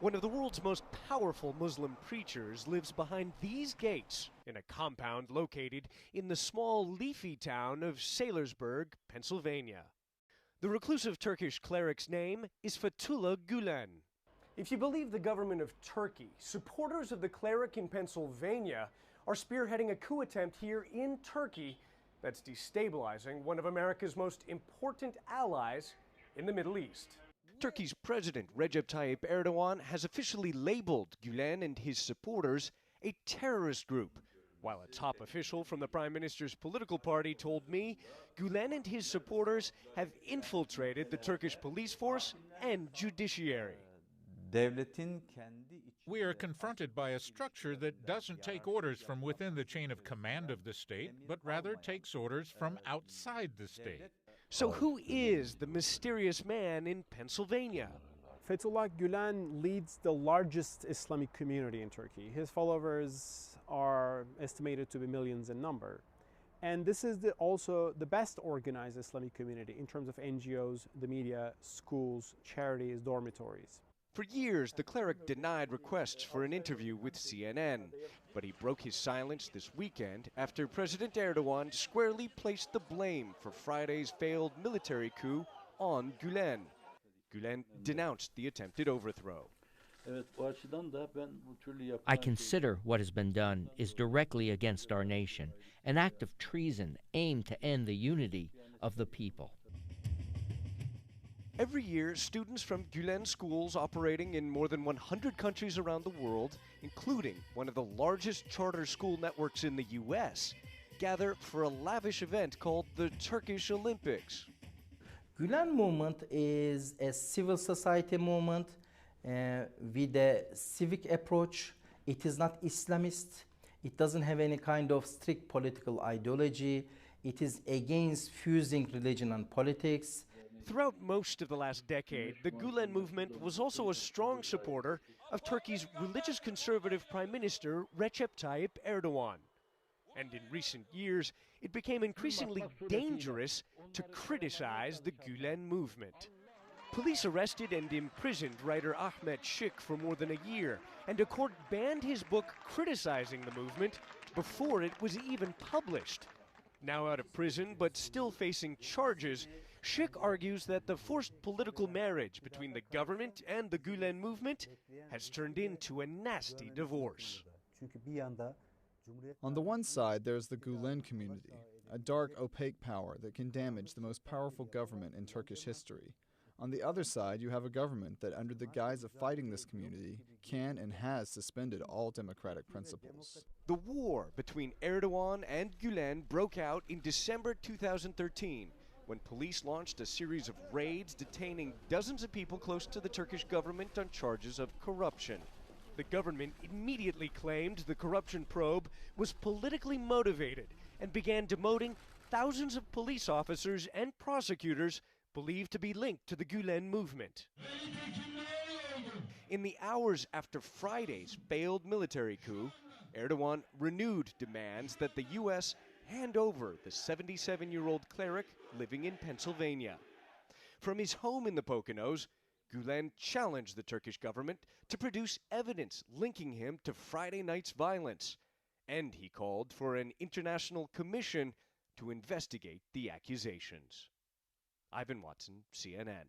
One of the world's most powerful Muslim preachers lives behind these gates in a compound located in the small, leafy town of Saylorsburg, Pennsylvania. The reclusive Turkish cleric's name is Fethullah Gulen. If you believe the government of Turkey, supporters of the cleric in Pennsylvania are spearheading a coup attempt here in Turkey that's destabilizing one of America's most important allies in the Middle East. Turkey's President Recep Tayyip Erdogan has officially labeled Gulen and his supporters a terrorist group, while a top official from the Prime Minister's political party told me Gulen and his supporters have infiltrated the Turkish police force and judiciary. We are confronted by a structure that doesn't take orders from within the chain of command of the state, but rather takes orders from outside the state. So who is the mysterious man in Pennsylvania? Fethullah Gulen leads the largest Islamic community in Turkey. His followers are estimated to be millions in number. And this is also the best organized Islamic community in terms of NGOs, the media, schools, charities, dormitories. For years, the cleric denied requests for an interview with CNN, but he broke his silence this weekend after President Erdogan squarely placed the blame for Friday's failed military coup on Gulen. Gulen denounced the attempted overthrow. I consider what has been done is directly against our nation, an act of treason aimed to end the unity of the people. Every year, students from Gulen schools operating in more than 100 countries around the world, including one of the largest charter school networks in the U.S., gather for a lavish event called the Turkish Olympics. Gulen movement is a civil society movement with a civic approach. It is not Islamist. It doesn't have any kind of strict political ideology. It is against fusing religion and politics. Throughout most of the last decade, the Gulen movement was also a strong supporter of Turkey's religious conservative Prime Minister Recep Tayyip Erdogan. And in recent years, it became increasingly dangerous to criticize the Gulen movement. Police arrested and imprisoned writer Ahmet Şık for more than a year, and a court banned his book criticizing the movement before it was even published. Now out of prison, but still facing charges, Şık argues that the forced political marriage between the government and the Gulen movement has turned into a nasty divorce. On the one side, there's the Gulen community, a dark, opaque power that can damage the most powerful government in Turkish history. On the other side, you have a government that, under the guise of fighting this community, can and has suspended all democratic principles. The war between Erdogan and Gulen broke out in December 2013, when police launched a series of raids detaining dozens of people close to the Turkish government on charges of corruption. The government immediately claimed the corruption probe was politically motivated and began demoting thousands of police officers and prosecutors believed to be linked to the Gulen movement. In the hours after Friday's failed military coup, Erdogan renewed demands that the U.S. hand over the 77-year-old cleric living in Pennsylvania. From his home in the Poconos, Gulen challenged the Turkish government to produce evidence linking him to Friday night's violence, and he called for an international commission to investigate the accusations. Ivan Watson, CNN.